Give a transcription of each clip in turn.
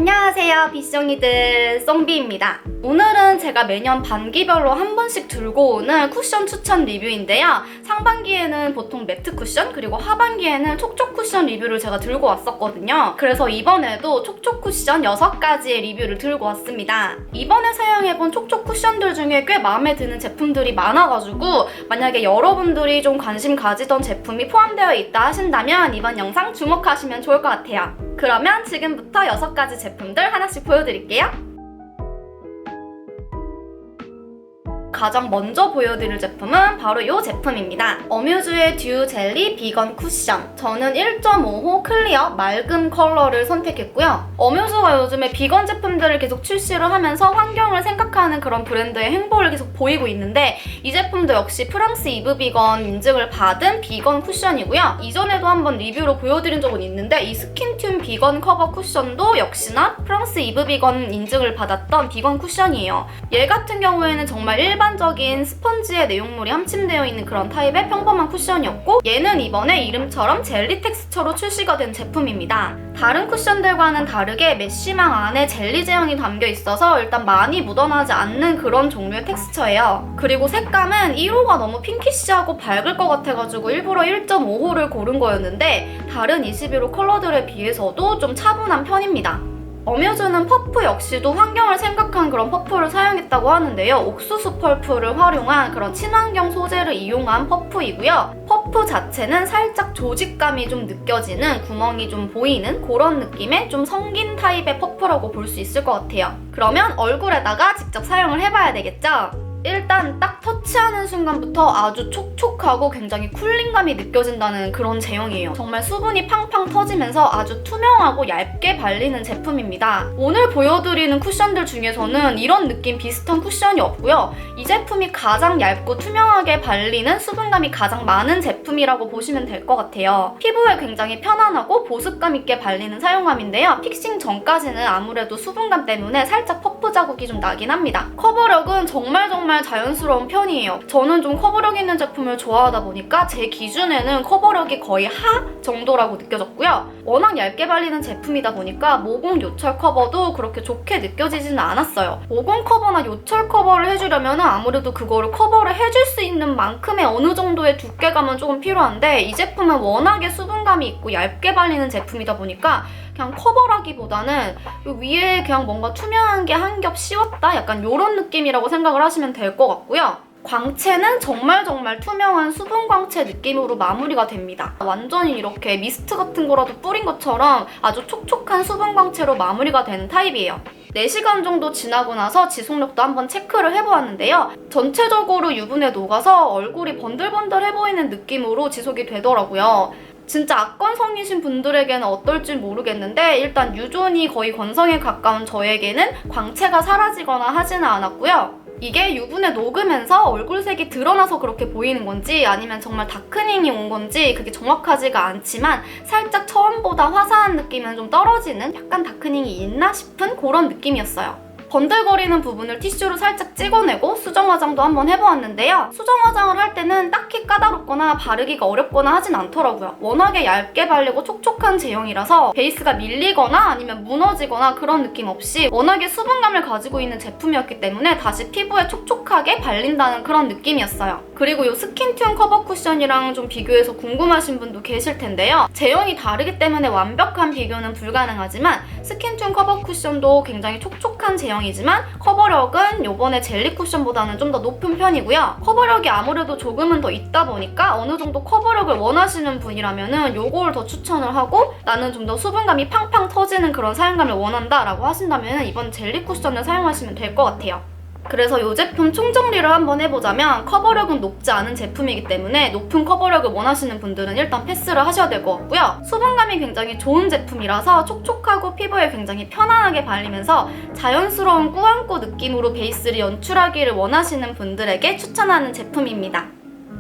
안녕하세요, 비숑이들 썽비입니다. 오늘은 제가 매년 반기별로 한 번씩 들고 오는 쿠션 추천 리뷰인데요. 상반기에는 보통 매트 쿠션, 그리고 하반기에는 촉촉 쿠션 리뷰를 제가 들고 왔었거든요. 그래서 이번에도 촉촉 쿠션 6가지의 리뷰를 들고 왔습니다. 이번에 사용해본 촉촉 쿠션들 중에 꽤 마음에 드는 제품들이 많아가지고 만약에 여러분들이 좀 관심 가지던 제품이 포함되어 있다 하신다면 이번 영상 주목하시면 좋을 것 같아요. 그러면 지금부터 6가지 제품들 하나씩 보여드릴게요. 가장 먼저 보여드릴 제품은 바로 이 제품입니다. 어뮤즈의 듀 젤리 비건 쿠션. 저는 1.5호 클리어 맑은 컬러를 선택했고요. 어뮤즈가 요즘에 비건 제품들을 계속 출시를 하면서 환경을 생각하는 그런 브랜드의 행보를 계속 보이고 있는데 이 제품도 역시 프랑스 이브 비건 인증을 받은 비건 쿠션이고요. 이전에도 한번 리뷰로 보여드린 적은 있는데 이 스킨튠 비건 커버 쿠션도 역시나 프랑스 이브 비건 인증을 받았던 비건 쿠션이에요. 얘 같은 경우에는 정말 일반적인 스펀지의 내용물이 함침되어 있는 그런 타입의 평범한 쿠션이었고 얘는 이번에 이름처럼 젤리 텍스처로 출시가 된 제품입니다. 다른 쿠션들과는 다르게 메쉬망 안에 젤리 제형이 담겨 있어서 일단 많이 묻어나지 않는 그런 종류의 텍스처예요. 그리고 색감은 1호가 너무 핑키시하고 밝을 것 같아가지고 일부러 1.5호를 고른 거였는데 다른 21호 컬러들에 비해서도 좀 차분한 편입니다. 어뮤즈는 퍼프 역시도 환경을 생각한 그런 퍼프를 사용했다고 하는데요. 옥수수 펄프를 활용한 그런 친환경 소재를 이용한 퍼프이고요. 퍼프 자체는 살짝 조직감이 좀 느껴지는, 구멍이 좀 보이는 그런 느낌의 좀 성긴 타입의 퍼프라고 볼 수 있을 것 같아요. 그러면 얼굴에다가 직접 사용을 해봐야 되겠죠? 일단 딱 터치하는 순간부터 아주 촉촉하고 굉장히 쿨링감이 느껴진다는 그런 제형이에요. 정말 수분이 팡팡 터지면서 아주 투명하고 얇게 발리는 제품입니다. 오늘 보여드리는 쿠션들 중에서는 이런 느낌 비슷한 쿠션이 없고요. 이 제품이 가장 얇고 투명하게 발리는 수분감이 가장 많은 제품이라고 보시면 될 것 같아요. 피부에 굉장히 편안하고 보습감 있게 발리는 사용감인데요. 픽싱 전까지는 아무래도 수분감 때문에 살짝 퍼프 자국이 좀 나긴 합니다. 커버력은 정말 자연스러운 편이에요. 저는 좀 커버력 있는 제품을 좋아하다 보니까 제 기준에는 커버력이 거의 하 정도라고 느껴졌고요. 워낙 얇게 발리는 제품이다 보니까 모공 요철 커버도 그렇게 좋게 느껴지지는 않았어요. 모공 커버나 요철 커버를 해주려면 아무래도 그거를 커버를 해줄 수 있는 만큼의 어느 정도의 두께감은 조금 필요한데 이 제품은 워낙에 수분감이 있고 얇게 발리는 제품이다 보니까 그냥 커버라기보다는 위에 그냥 뭔가 투명한 게 한 겹 씌웠다? 약간 이런 느낌이라고 생각을 하시면 될 것 같고요. 광채는 정말 투명한 수분 광채 느낌으로 마무리가 됩니다. 완전히 이렇게 미스트 같은 거라도 뿌린 것처럼 아주 촉촉한 수분 광채로 마무리가 되는 타입이에요. 4시간 정도 지나고 나서 지속력도 한번 체크를 해보았는데요. 전체적으로 유분에 녹아서 얼굴이 번들번들해 보이는 느낌으로 지속이 되더라고요. 진짜 악건성이신 분들에게는 어떨지 모르겠는데 일단 유존이 거의 건성에 가까운 저에게는 광채가 사라지거나 하지는 않았고요. 이게 유분에 녹으면서 얼굴색이 드러나서 그렇게 보이는 건지 아니면 정말 다크닝이 온 건지 그게 정확하지가 않지만 살짝 처음보다 화사한 느낌은 좀 떨어지는 약간 다크닝이 있나 싶은 그런 느낌이었어요. 번들거리는 부분을 티슈로 살짝 찍어내고 수정 화장도 한번 해보았는데요. 수정 화장을 할 때는 딱히 까다롭거나 바르기가 어렵거나 하진 않더라고요. 워낙에 얇게 발리고 촉촉한 제형이라서 베이스가 밀리거나 아니면 무너지거나 그런 느낌 없이 워낙에 수분감을 가지고 있는 제품이었기 때문에 다시 피부에 촉촉하게 발린다는 그런 느낌이었어요. 그리고 이 스킨튠 커버 쿠션이랑 좀 비교해서 궁금하신 분도 계실 텐데요. 제형이 다르기 때문에 완벽한 비교는 불가능하지만 스킨튠 커버 쿠션도 굉장히 촉촉한 제형 이지만 커버력은 요번에 젤리 쿠션보다는 좀 더 높은 편이고요. 커버력이 아무래도 조금은 더 있다 보니까 어느 정도 커버력을 원하시는 분이라면은 요걸 더 추천을 하고 나는 좀 더 수분감이 팡팡 터지는 그런 사용감을 원한다 라고 하신다면 이번 젤리 쿠션을 사용하시면 될 것 같아요. 그래서 이 제품 총정리를 한번 해보자면 커버력은 높지 않은 제품이기 때문에 높은 커버력을 원하시는 분들은 일단 패스를 하셔야 될 것 같고요. 수분감이 굉장히 좋은 제품이라서 촉촉하고 피부에 굉장히 편안하게 발리면서 자연스러운 꾸안꾸 느낌으로 베이스를 연출하기를 원하시는 분들에게 추천하는 제품입니다.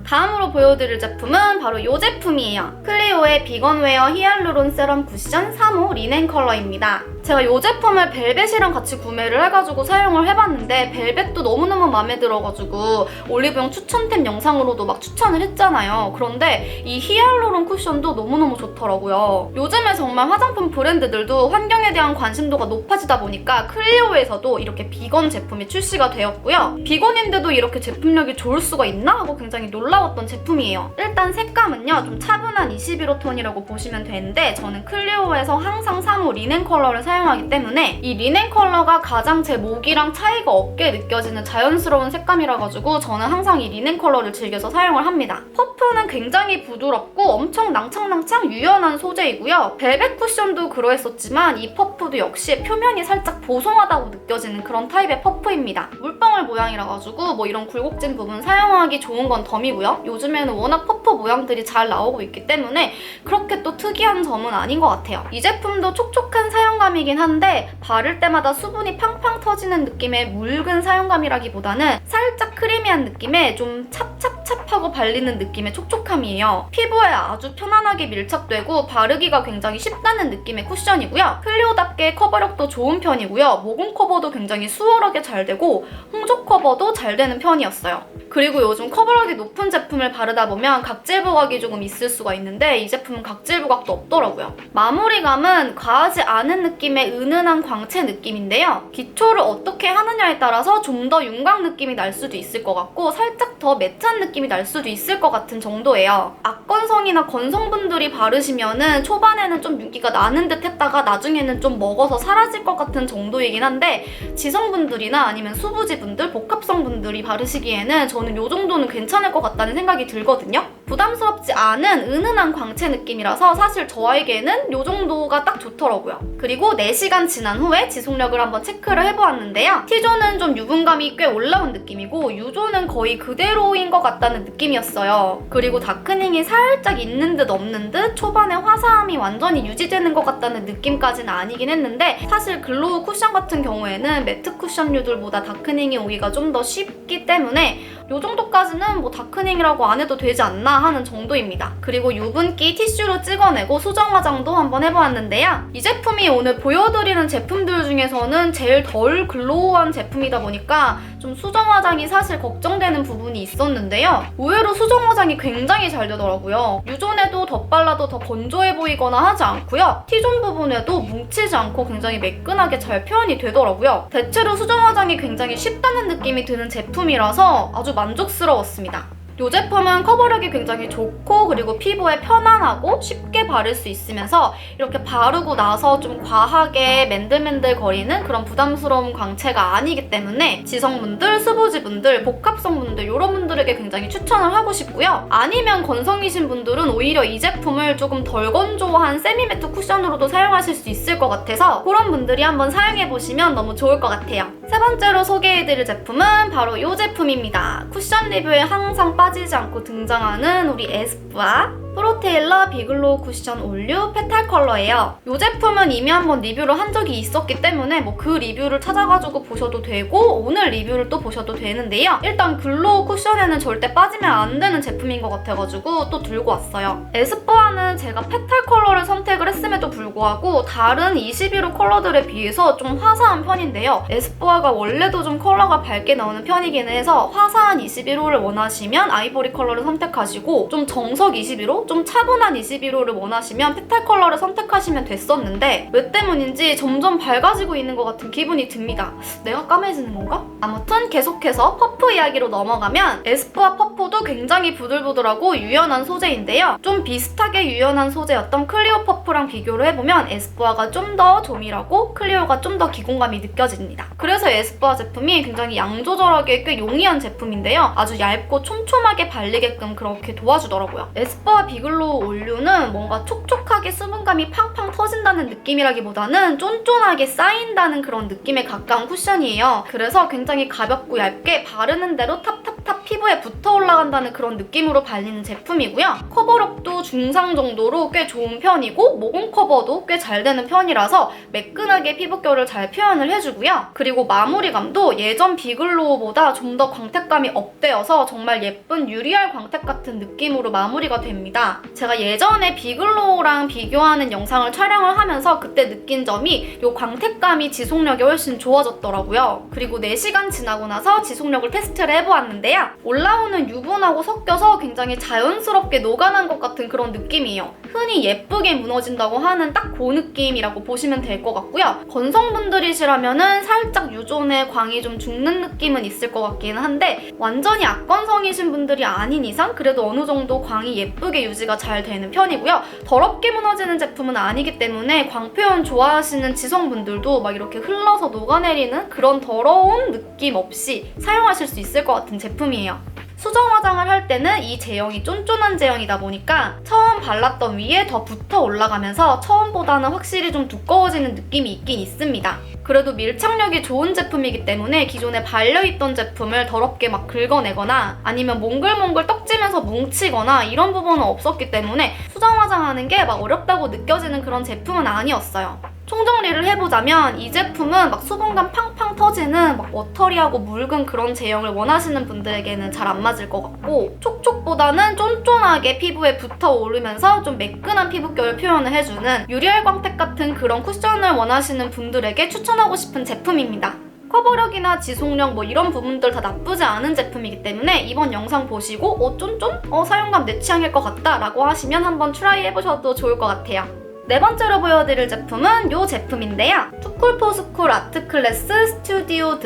다음으로 보여드릴 제품은 바로 이 제품이에요. 클리오의 비건웨어 히알루론 세럼 쿠션 3호 리넨 컬러입니다. 제가 이 제품을 벨벳이랑 같이 구매를 해가지고 사용을 해봤는데 벨벳도 너무너무 마음에 들어가지고 올리브영 추천템 영상으로도 막 추천을 했잖아요. 그런데 이 히알루론 쿠션도 너무너무 좋더라고요. 요즘에 정말 화장품 브랜드들도 환경에 대한 관심도가 높아지다 보니까 클리오에서도 이렇게 비건 제품이 출시가 되었고요. 비건인데도 이렇게 제품력이 좋을 수가 있나? 하고 굉장히 놀라웠던 제품이에요. 일단 색감은요, 좀 차분한 21호 톤이라고 보시면 되는데 저는 클리오에서 항상 사무 리넨 컬러를 사용하기 때문에 이 리넨 컬러가 가장 제 목이랑 차이가 없게 느껴지는 자연스러운 색감이라 가지고 저는 항상 이 리넨 컬러를 즐겨서 사용을 합니다. 퍼프는 굉장히 부드럽고 엄청 낭창낭창 유연한 소재이고요. 벨벳 쿠션도 그러했었지만 이 퍼프도 역시 표면이 살짝 보송하다고 느껴지는 그런 타입의 퍼프입니다. 물방울 모양이라 가지고 뭐 이런 굴곡진 부분 사용하기 좋은 건 덤이고요. 요즘에는 워낙 퍼프 모양들이 잘 나오고 있기 때문에 그렇게 또 특이한 점은 아닌 것 같아요. 이 제품도 촉촉한 사용감이긴 한데 바를 때마다 수분이 팡팡 터지는 느낌의 묽은 사용감이라기보다는 살짝 크리미한 느낌의 좀 찹찹찹하고 발리는 느낌의 촉촉함이에요. 피부에 아주 편안하게 밀착되고 바르기가 굉장히 쉽다는 느낌의 쿠션이고요. 클리오답게 커버력도 좋은 편이고요. 모공 커버도 굉장히 수월하게 잘 되고 홍조 커버도 잘 되는 편이었어요. 그리고 요즘 커버력이 높은 제품을 바르다 보면 각질 부각이 조금 있을 수가 있는데 이 제품은 각질 부각도 없더라고요. 마무리감은 과하지 않은 느낌의 은은한 광채 느낌인데요. 기초를 어떻게 하느냐에 따라서 좀 더 윤곽 느낌이 날 수도 있을 것 같고 살짝 더 매트한 느낌이 날 수도 있을 것 같은 정도예요. 악건성이나 건성분들이 바르시면은 초반에는 좀 윤기가 나는 듯 했다가 나중에는 좀 먹어서 사라질 것 같은 정도이긴 한데 지성분들이나 아니면 수부지분들, 복합성분들이 바르시기에는 저는 이 정도는 괜찮을 것 같다는 생각이 들거든요. 부담스럽지 않은 은은한 광채 느낌이라서 사실 저에게는 이 정도가 딱 좋더라고요. 그리고 4시간 지난 후에 지속력을 한번 체크를 해보았는데요. T존은 좀 유분감이 꽤 올라온 느낌이고 U존은 거의 그대로인 것 같다는 느낌이었어요. 그리고 다크닝이 살짝 있는 듯 없는 듯 초반에 화사함이 완전히 유지되는 것 같다는 느낌까지는 아니긴 했는데 사실 글로우 쿠션 같은 경우에는 매트 쿠션류들보다 다크닝이 오기가 좀 더 쉽기 때문에 이 정도까지는 뭐 다크닝이라고 안 해도 되지 않나 하는 정도입니다. 그리고 유분기 티슈로 찍어내고 수정 화장도 한번 해보았는데요. 이 제품이 오늘 보여드리는 제품들 중에서는 제일 덜 글로우한 제품이다 보니까 좀 수정 화장이 사실 걱정되는 부분이 있었는데요. 의외로 수정 화장이 굉장히 잘 되더라고요. 유존에도 덧발라도 더 건조해 보이거나 하지 않고요. T존 부분에도 뭉치지 않고 굉장히 매끈하게 잘 표현이 되더라고요. 대체로 수정 화장이 굉장히 쉽다는 느낌이 드는 제품이라서 아주 만족스러웠습니다. 이 제품은 커버력이 굉장히 좋고 그리고 피부에 편안하고 쉽게 바를 수 있으면서 이렇게 바르고 나서 좀 과하게 맨들맨들 거리는 그런 부담스러운 광채가 아니기 때문에 지성분들, 수부지분들, 복합성분들 이런 분들에게 굉장히 추천을 하고 싶고요. 아니면 건성이신 분들은 오히려 이 제품을 조금 덜 건조한 세미매트 쿠션으로도 사용하실 수 있을 것 같아서 그런 분들이 한번 사용해보시면 너무 좋을 것 같아요. 세 번째로 소개해드릴 제품은 바로 이 제품입니다. 쿠션 리뷰에 항상 빠지지 않고 등장하는 우리 에스쁘아 프로테일러 비글로우 쿠션 올류 페탈 컬러예요. 이 제품은 이미 한번 리뷰를 한 적이 있었기 때문에 뭐 그 리뷰를 찾아가지고 보셔도 되고 오늘 리뷰를 또 보셔도 되는데요. 일단 글로우 쿠션에는 절대 빠지면 안 되는 제품인 것 같아가지고 또 들고 왔어요. 에스쁘아는 제가 페탈 컬러를 선택을 했음에도 불구하고 다른 21호 컬러들에 비해서 좀 화사한 편인데요. 에스쁘아가 원래도 좀 컬러가 밝게 나오는 편이긴 해서 화사한 21호를 원하시면 아이보리 컬러를 선택하시고 좀 정석 21호? 좀 차분한 21호를 원하시면 페탈 컬러를 선택하시면 됐었는데 왜 때문인지 점점 밝아지고 있는 것 같은 기분이 듭니다. 내가 까매지는 건가? 아무튼 계속해서 퍼프 이야기로 넘어가면 에스쁘아 퍼프도 굉장히 부들부들하고 유연한 소재인데요. 좀 비슷하게 유연한 소재였던 클리오 퍼프랑 비교를 해보면 에스쁘아가 좀 더 조밀하고 클리오가 좀 더 기공감이 느껴집니다. 그래서 에스쁘아 제품이 굉장히 양 조절하기에 꽤 용이한 제품인데요. 아주 얇고 촘촘하게 발리게끔 그렇게 도와주더라고요. 에스쁘아 비글로우 올류는 뭔가 촉촉하게 수분감이 팡팡 터진다는 느낌이라기보다는 쫀쫀하게 쌓인다는 그런 느낌에 가까운 쿠션이에요. 그래서 굉장히 가볍고 얇게 바르는 대로 탑탑 탁탁 피부에 붙어 올라간다는 그런 느낌으로 발리는 제품이고요. 커버력도 중상 정도로 꽤 좋은 편이고 모공 커버도 꽤 잘 되는 편이라서 매끈하게 피부결을 잘 표현을 해주고요. 그리고 마무리감도 예전 비글로우보다 좀 더 광택감이 업되어서 정말 예쁜 유리알 광택 같은 느낌으로 마무리가 됩니다. 제가 예전에 비글로우랑 비교하는 영상을 촬영을 하면서 그때 느낀 점이 이 광택감이 지속력이 훨씬 좋아졌더라고요. 그리고 4시간 지나고 나서 지속력을 테스트를 해보았는데요. 올라오는 유분하고 섞여서 굉장히 자연스럽게 녹아난 것 같은 그런 느낌이에요. 흔히 예쁘게 무너진다고 하는 딱 그 느낌이라고 보시면 될 것 같고요. 건성분들이시라면은 살짝 유존에 광이 좀 죽는 느낌은 있을 것 같기는 한데 완전히 악건성이신 분들이 아닌 이상 그래도 어느 정도 광이 예쁘게 유지가 잘 되는 편이고요. 더럽게 무너지는 제품은 아니기 때문에 광 표현 좋아하시는 지성분들도 막 이렇게 흘러서 녹아내리는 그런 더러운 느낌 없이 사용하실 수 있을 것 같은 제품이에요. 수정 화장을 할 때는 이 제형이 쫀쫀한 제형이다 보니까 처음 발랐던 위에 더 붙어 올라가면서 처음보다는 확실히 좀 두꺼워지는 느낌이 있긴 있습니다. 그래도 밀착력이 좋은 제품이기 때문에 기존에 발려있던 제품을 더럽게 막 긁어내거나 아니면 몽글몽글 떡지면서 뭉치거나 이런 부분은 없었기 때문에 수정 화장하는 게 막 어렵다고 느껴지는 그런 제품은 아니었어요. 총정리를 해보자면 이 제품은 막 수분감 팡팡 터지는 막 워터리하고 묽은 그런 제형을 원하시는 분들에게는 잘 안 맞을 것 같고 촉촉보다는 쫀쫀하게 피부에 붙어 오르면서 좀 매끈한 피부결을 표현을 해주는 유리알 광택 같은 그런 쿠션을 원하시는 분들에게 추천하고 싶은 제품입니다. 커버력이나 지속력 뭐 이런 부분들 다 나쁘지 않은 제품이기 때문에 이번 영상 보시고 쫀쫀? 사용감 내 취향일 것 같다 라고 하시면 한번 트라이 해보셔도 좋을 것 같아요. 네 번째로 보여드릴 제품은 이 제품인데요. 투쿨포스쿨 아트클래스 스튜디오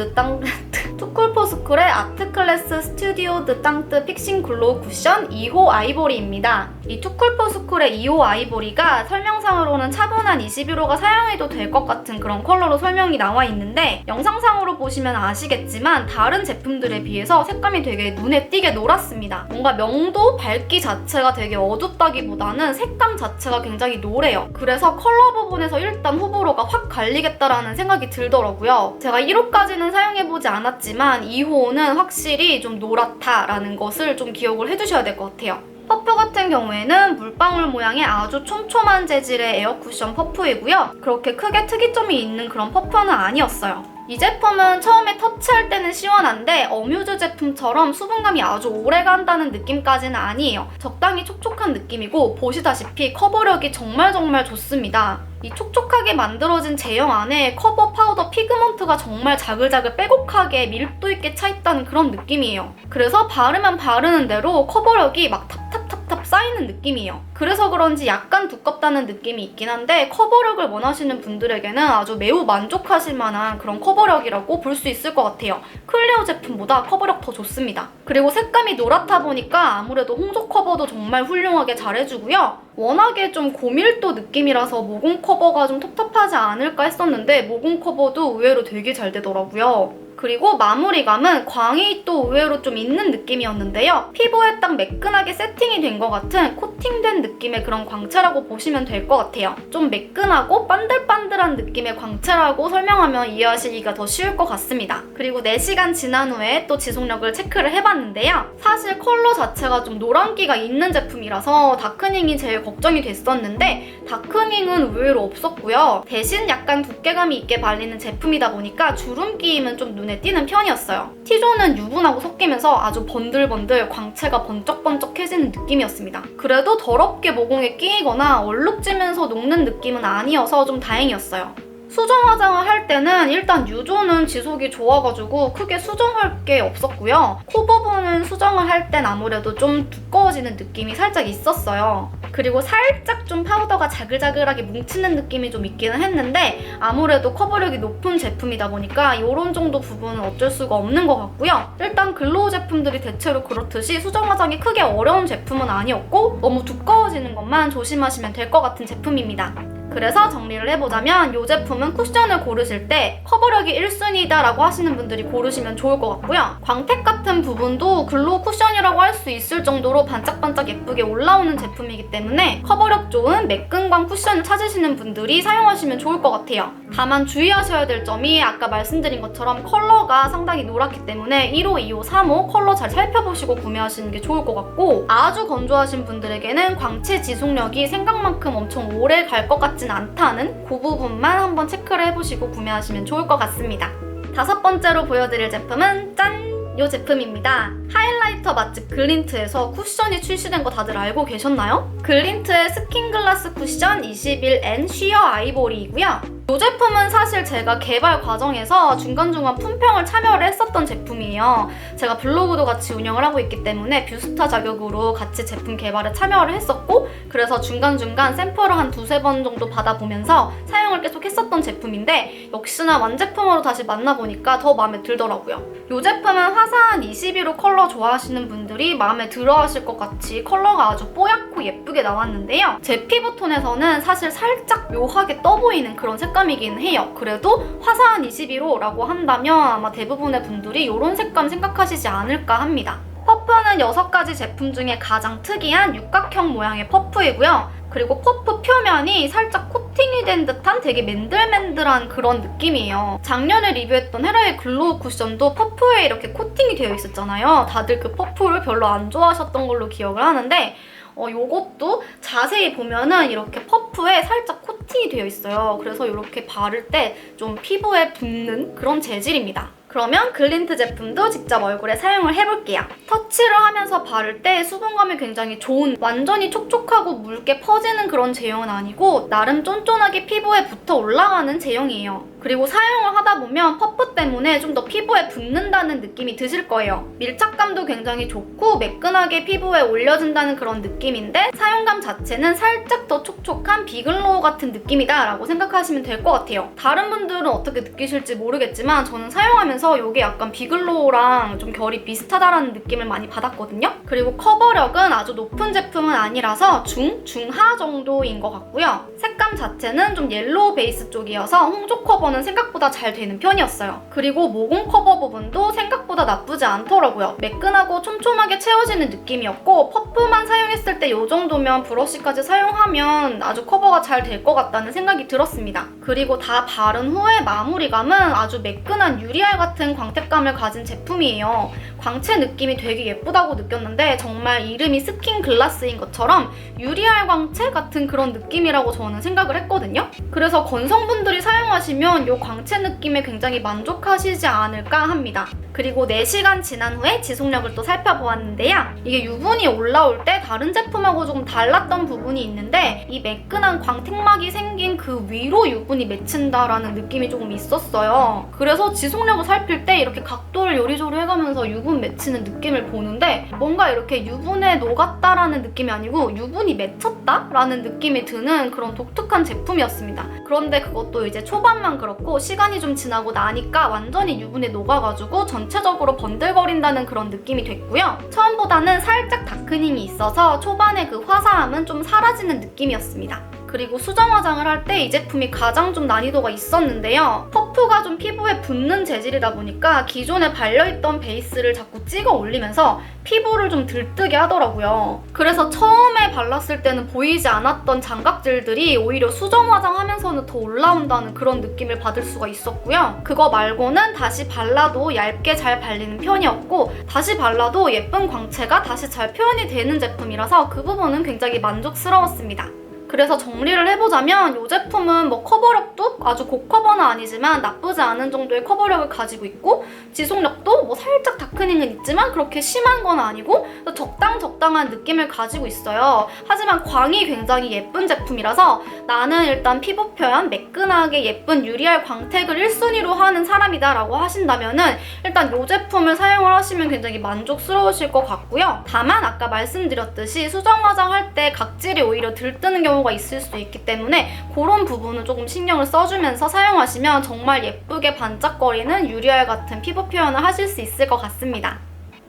투쿨포스쿨의 아트클래스 스튜디오 드땅뜨 픽싱 글로우 쿠션 2호 아이보리입니다. 이 투쿨포스쿨의 2호 아이보리가 설명상으로는 차분한 21호가 사용해도 될 것 같은 그런 컬러로 설명이 나와 있는데 영상상으로 보시면 아시겠지만 다른 제품들에 비해서 색감이 되게 눈에 띄게 노랗습니다. 뭔가 명도, 밝기 자체가 되게 어둡다기보다는 색감 자체가 굉장히 노래요. 그래서 컬러 부분에서 일단 호불호가 확 갈리겠다라는 생각이 들더라고요. 제가 1호까지는 사용해보지 않았지만 2호는 확실히 좀 노랗다라는 것을 좀 기억을 해주셔야 될 것 같아요. 퍼프 같은 경우에는 물방울 모양의 아주 촘촘한 재질의 에어 쿠션 퍼프이고요. 그렇게 크게 특이점이 있는 그런 퍼프는 아니었어요. 이 제품은 처음에 터치할 때는 시원한데 어뮤즈 제품처럼 수분감이 아주 오래 간다는 느낌까지는 아니에요. 적당히 촉촉한 느낌이고 보시다시피 커버력이 정말 좋습니다. 이 촉촉하게 만들어진 제형 안에 커버 파우더 피그먼트가 정말 자글자글 빼곡하게 밀도 있게 차있다는 그런 느낌이에요. 그래서 바르면 바르는 대로 커버력이 막 탑탑 쌓이는 느낌이에요. 그래서 그런지 약간 두껍다는 느낌이 있긴 한데 커버력을 원하시는 분들에게는 아주 매우 만족하실 만한 그런 커버력이라고 볼 수 있을 것 같아요. 클리오 제품보다 커버력 더 좋습니다. 그리고 색감이 노랗다 보니까 아무래도 홍조 커버도 정말 훌륭하게 잘 해주고요. 워낙에 좀 고밀도 느낌이라서 모공 커버가 좀 텁텁하지 않을까 했었는데 모공 커버도 의외로 되게 잘 되더라고요. 그리고 마무리감은 광이 또 의외로 좀 있는 느낌이었는데요. 피부에 딱 매끈하게 세팅이 된 것 같은 코팅된 느낌의 그런 광채라고 보시면 될 것 같아요. 좀 매끈하고 반들반들한 느낌의 광채라고 설명하면 이해하시기가 더 쉬울 것 같습니다. 그리고 4시간 지난 후에 또 지속력을 체크를 해봤는데요. 사실 컬러 자체가 좀 노란기가 있는 제품이라서 다크닝이 제일 걱정이 됐었는데 다크닝은 의외로 없었고요. 대신 약간 두께감이 있게 발리는 제품이다 보니까 주름 끼임은 좀 눈에 띄는 편이었어요. T존은 유분하고 섞이면서 아주 번들번들 광채가 번쩍번쩍해지는 느낌이었습니다. 그래도 더럽게 모공에 끼이거나 얼룩지면서 녹는 느낌은 아니어서 좀 다행이었어요. 수정 화장을 할 때는 일단 유존은 지속이 좋아가지고 크게 수정할 게 없었고요. 코 부분은 수정을 할 땐 아무래도 좀 두꺼워지는 느낌이 살짝 있었어요. 그리고 살짝 좀 파우더가 자글자글하게 뭉치는 느낌이 좀 있기는 했는데 아무래도 커버력이 높은 제품이다 보니까 이런 정도 부분은 어쩔 수가 없는 것 같고요. 일단 글로우 제품들이 대체로 그렇듯이 수정 화장이 크게 어려운 제품은 아니었고 너무 두꺼워지는 것만 조심하시면 될 것 같은 제품입니다. 그래서 정리를 해보자면 이 제품은 쿠션을 고르실 때 커버력이 1순위다 라고 하시는 분들이 고르시면 좋을 것 같고요. 광택 같은 부분도 글로우 쿠션이라고 할 수 있을 정도로 반짝반짝 예쁘게 올라오는 제품이기 때문에 커버력 좋은 매끈광 쿠션을 찾으시는 분들이 사용하시면 좋을 것 같아요. 다만 주의하셔야 될 점이 아까 말씀드린 것처럼 컬러가 상당히 노랗기 때문에 1호, 2호, 3호 컬러 잘 살펴보시고 구매하시는 게 좋을 것 같고, 아주 건조하신 분들에게는 광채 지속력이 생각만큼 엄청 오래 갈 것 같진 않다는 그 부분만 한번 체크를 해보시고 구매하시면 좋을 것 같습니다. 5번째로 보여드릴 제품은 짠! 이 제품입니다. 하이라이터 맛집 글린트에서 쿠션이 출시된 거 다들 알고 계셨나요? 글린트의 스킨글라스 쿠션 21N 쉬어 아이보리이고요. 이 제품은 사실 제가 개발 과정에서 중간중간 품평을 참여를 했었던 제품이에요. 제가 블로그도 같이 운영을 하고 있기 때문에 뷰스타 자격으로 같이 제품 개발에 참여를 했었고, 그래서 중간중간 샘플을 한 2-3번 정도 받아보면서 사용을 계속 했었던 제품인데, 역시나 완제품으로 다시 만나보니까 더 마음에 들더라고요. 이 제품은 화사한 21호 컬러 좋아하시는 분들이 마음에 들어 하실 것 같이 컬러가 아주 뽀얗고 예쁘게 나왔는데요. 제 피부톤에서는 사실 살짝 묘하게 떠 보이는 그런 색감이긴 해요. 그래도 화사한 21호라고 한다면 아마 대부분의 분들이 이런 색감 생각하시지 않을까 합니다. 퍼프는 6가지 제품 중에 가장 특이한 육각형 모양의 퍼프이고요. 그리고 퍼프 표면이 살짝 코팅이 된 듯한 되게 맨들맨들한 그런 느낌이에요. 작년에 리뷰했던 헤라의 글로우 쿠션도 퍼프에 이렇게 코팅이 되어 있었잖아요. 다들 그 퍼프를 별로 안 좋아하셨던 걸로 기억을 하는데, 요것도 자세히 보면은 이렇게 퍼프에 살짝 코팅이 되어 있어요. 그래서 이렇게 바를 때 좀 피부에 붙는 그런 재질입니다. 그러면 글린트 제품도 직접 얼굴에 사용을 해볼게요. 터치를 하면서 바를 때 수분감이 굉장히 좋은, 완전히 촉촉하고 묽게 퍼지는 그런 제형은 아니고 나름 쫀쫀하게 피부에 붙어 올라가는 제형이에요. 그리고 사용을 하다 보면 퍼프 때문에 좀 더 피부에 붙는다는 느낌이 드실 거예요. 밀착감도 굉장히 좋고 매끈하게 피부에 올려준다는 그런 느낌인데, 사용감 자체는 살짝 더 촉촉한 비글로우 같은 느낌이다 라고 생각하시면 될 것 같아요. 다른 분들은 어떻게 느끼실지 모르겠지만 저는 사용하면서 이게 약간 비글로우랑 좀 결이 비슷하다라는 느낌을 많이 받았거든요. 그리고 커버력은 아주 높은 제품은 아니라서 중하 정도인 것 같고요. 색감 자체는 좀 옐로우 베이스 쪽이어서 홍조 커버는 생각보다 잘 되는 편이었어요. 그리고 모공 커버 부분도 생각보다 나쁘지 않더라고요. 매끈하고 촘촘하게 채워지는 느낌이었고, 퍼프만 사용했을 때 이 정도면 브러쉬까지 사용하면 아주 커버가 잘 될 것 같다는 생각이 들었습니다. 그리고 다 바른 후에 마무리감은 아주 매끈한 유리알 같은 광택감을 가진 제품이에요. 광채 느낌이 되게 예쁘다고 느꼈는데 정말 이름이 스킨 글라스인 것처럼 유리알 광채 같은 그런 느낌이라고 저는 생각을 했거든요. 그래서 건성분들이 사용하시면 이 광채 느낌에 굉장히 만족하시지 않을까 합니다. 그리고 4시간 지난 후에 지속력을 또 살펴보았는데요. 이게 유분이 올라올 때 다른 제품하고 조금 달랐던 부분이 있는데, 이 매끈한 광택막이 생긴 그 위로 유분이 맺힌다라는 느낌이 조금 있었어요. 그래서 지속력을 살필 때 이렇게 각도를 요리조리 해가면서 유분 맺히는 느낌을 보는데, 뭔가 이렇게 유분에 녹았다라는 느낌이 아니고 유분이 맺혔다라는 느낌이 드는 그런 독특한 제품이었습니다. 그런데 그것도 이제 초반만 그렇고 시간이 좀 지나고 나니까 완전히 유분에 녹아가지고 전체적으로 번들거린다는 그런 느낌이 됐고요. 처음보다는 살짝 다크닝이 있어서 초반에 그 화사함은 좀 사라지는 느낌이었습니다. 그리고 수정 화장을 할 때 이 제품이 가장 좀 난이도가 있었는데요. 퍼프가 좀 피부에 붙는 재질이다 보니까 기존에 발려있던 베이스를 자꾸 찍어 올리면서 피부를 좀 들뜨게 하더라고요. 그래서 처음에 발랐을 때는 보이지 않았던 장각질들이 오히려 수정 화장하면서는 더 올라온다는 그런 느낌을 받을 수가 있었고요. 그거 말고는 다시 발라도 얇게 잘 발리는 편이었고, 다시 발라도 예쁜 광채가 다시 잘 표현이 되는 제품이라서 그 부분은 굉장히 만족스러웠습니다. 그래서 정리를 해보자면 이 제품은 뭐 커버력도 아주 고커버는 아니지만 나쁘지 않은 정도의 커버력을 가지고 있고, 지속력도 뭐 살짝 다크닝은 있지만 그렇게 심한 건 아니고 적당한 느낌을 가지고 있어요. 하지만 광이 굉장히 예쁜 제품이라서 나는 일단 피부 표현 매끈하게 예쁜 유리알 광택을 1순위로 하는 사람이다 라고 하신다면은 일단 이 제품을 사용을 하시면 굉장히 만족스러우실 것 같고요. 다만 아까 말씀드렸듯이 수정 화장할 때 각질이 오히려 들뜨는 경우가 있을 수 있기 때문에 그런 부분은 조금 신경을 써주면서 사용하시면 정말 예쁘게 반짝거리는 유리알 같은 피부 표현을 하실 수 있을 것 같습니다.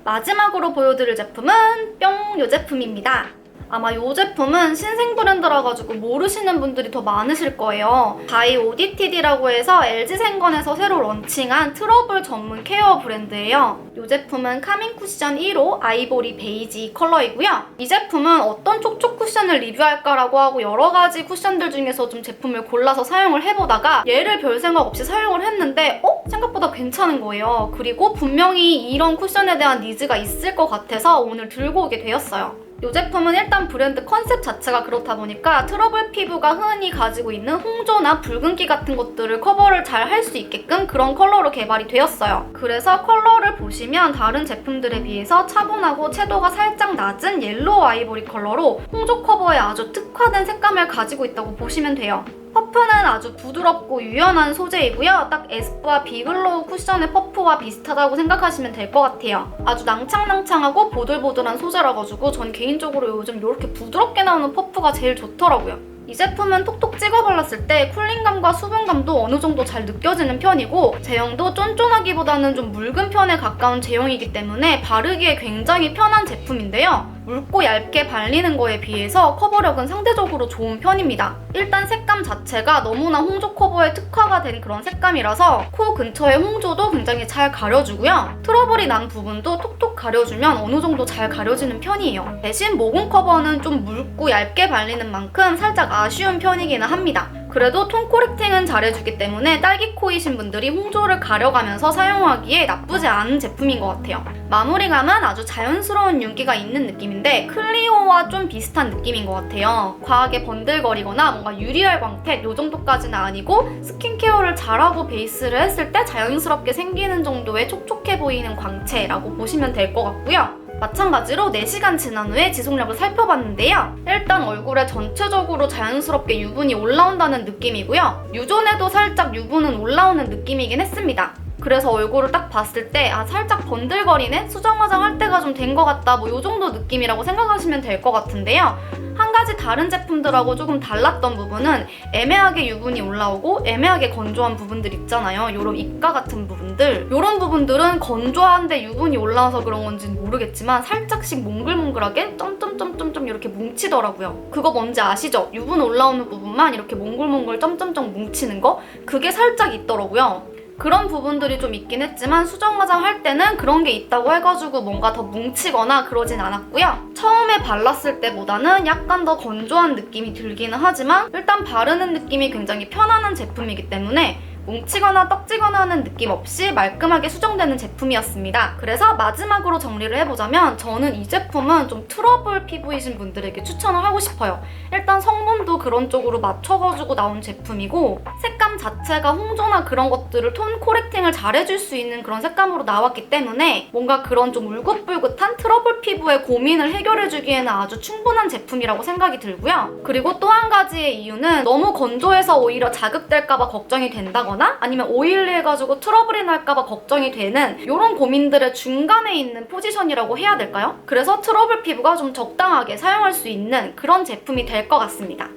마지막으로 보여드릴 제품은 뿅! 이 제품입니다. 아마 이 제품은 신생 브랜드라 가지고 모르시는 분들이 더 많으실 거예요. 바이 ODTD라고 해서 LG생건에서 새로 런칭한 트러블 전문 케어 브랜드예요. 이 제품은 카밍 쿠션 1호 아이보리 베이지 컬러이고요. 이 제품은 어떤 촉촉 쿠션을 리뷰할까라고 하고 여러 가지 쿠션들 중에서 좀 제품을 골라서 사용을 해보다가 얘를 별 생각 없이 사용을 했는데 생각보다 괜찮은 거예요. 그리고 분명히 이런 쿠션에 대한 니즈가 있을 것 같아서 오늘 들고 오게 되었어요. 이 제품은 일단 브랜드 컨셉 자체가 그렇다 보니까 트러블 피부가 흔히 가지고 있는 홍조나 붉은기 같은 것들을 커버를 잘 할 수 있게끔 그런 컬러로 개발이 되었어요. 그래서 컬러를 보시면 다른 제품들에 비해서 차분하고 채도가 살짝 낮은 옐로우 아이보리 컬러로 홍조 커버에 아주 특화된 색감을 가지고 있다고 보시면 돼요. 퍼프는 아주 부드럽고 유연한 소재이고요. 딱 에스쁘아 비글로우 쿠션의 퍼프와 비슷하다고 생각하시면 될 것 같아요. 아주 낭창낭창하고 보들보들한 소재라 가지고 전 개인적으로 요즘 이렇게 부드럽게 나오는 퍼프가 제일 좋더라고요. 이 제품은 톡톡 찍어 발랐을 때 쿨링감과 수분감도 어느 정도 잘 느껴지는 편이고 제형도 쫀쫀하기보다는 좀 묽은 편에 가까운 제형이기 때문에 바르기에 굉장히 편한 제품인데요. 묽고 얇게 발리는 거에 비해서 커버력은 상대적으로 좋은 편입니다. 일단 색감 자체가 너무나 홍조 커버에 특화가 된 그런 색감이라서 코 근처의 홍조도 굉장히 잘 가려주고요. 트러블이 난 부분도 톡톡 가려주면 어느 정도 잘 가려지는 편이에요. 대신 모공 커버는 좀 묽고 얇게 발리는 만큼 살짝 아쉬운 편이기는 합니다. 그래도 톤 코렉팅은 잘해주기 때문에 딸기코이신 분들이 홍조를 가려가면서 사용하기에 나쁘지 않은 제품인 것 같아요. 마무리감은 아주 자연스러운 윤기가 있는 느낌인데 클리오와 좀 비슷한 느낌인 것 같아요. 과하게 번들거리거나 뭔가 유리알 광택 이 정도까지는 아니고 스킨케어를 잘하고 베이스를 했을 때 자연스럽게 생기는 정도의 촉촉해 보이는 광채라고 보시면 될 것 같고요. 마찬가지로 4시간 지난 후에 지속력을 살펴봤는데요. 일단 얼굴에 전체적으로 자연스럽게 유분이 올라온다는 느낌이고요. 유존에도 살짝 유분은 올라오는 느낌이긴 했습니다. 그래서 얼굴을 딱 봤을 때 살짝 번들거리네? 수정 화장할 때가 좀 된 것 같다 이 정도 느낌이라고 생각하시면 될 것 같은데요. 한 가지 다른 제품들하고 조금 달랐던 부분은 애매하게 유분이 올라오고 애매하게 건조한 부분들 있잖아요. 요런 입가 같은 부분들. 요런 부분들은 건조한데 유분이 올라와서 그런 건지는 모르겠지만 살짝씩 몽글몽글하게 점점점점점 이렇게 뭉치더라고요. 그거 뭔지 아시죠? 유분 올라오는 부분만 이렇게 몽글몽글 점점점 뭉치는 거? 그게 살짝 있더라고요. 그런 부분들이 좀 있긴 했지만 수정 화장할 때는 그런 게 있다고 해가지고 뭔가 더 뭉치거나 그러진 않았고요. 처음에 발랐을 때보다는 약간 더 건조한 느낌이 들기는 하지만 일단 바르는 느낌이 굉장히 편안한 제품이기 때문에 뭉치거나 떡지거나 하는 느낌 없이 말끔하게 수정되는 제품이었습니다. 그래서 마지막으로 정리를 해보자면 저는 이 제품은 좀 트러블 피부이신 분들에게 추천을 하고 싶어요. 일단 성분도 그런 쪽으로 맞춰가지고 나온 제품이고 색감 자체가 홍조나 그런 것들을 톤 코렉팅을 잘해줄 수 있는 그런 색감으로 나왔기 때문에 뭔가 그런 좀 울긋불긋한 트러블 피부의 고민을 해결해주기에는 아주 충분한 제품이라고 생각이 들고요. 그리고 또 한 가지의 이유는 너무 건조해서 오히려 자극될까봐 걱정이 된다거나 아니면 오일리해가지고 트러블이 날까봐 걱정이 되는 이런 고민들의 중간에 있는 포지션이라고 해야 될까요? 그래서 트러블 피부가 좀 적당하게 사용할 수 있는 그런 제품이 될 것 같습니다.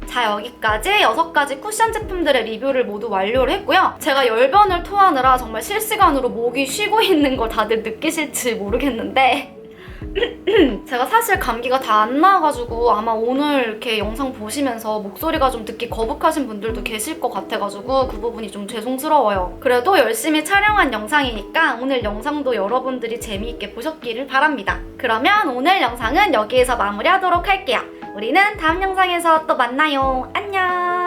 자, 여기까지 6가지 쿠션 제품들의 리뷰를 모두 완료를 했고요. 제가 열변을 토하느라 정말 실시간으로 목이 쉬고 있는 걸 다들 느끼실지 모르겠는데 제가 사실 감기가 다 안 나와가지고 아마 오늘 이렇게 영상 보시면서 목소리가 좀 듣기 거북하신 분들도 계실 것 같아가지고 그 부분이 좀 죄송스러워요. 그래도 열심히 촬영한 영상이니까 오늘 영상도 여러분들이 재미있게 보셨기를 바랍니다. 그러면 오늘 영상은 여기에서 마무리하도록 할게요. 우리는 다음 영상에서 또 만나요. 안녕!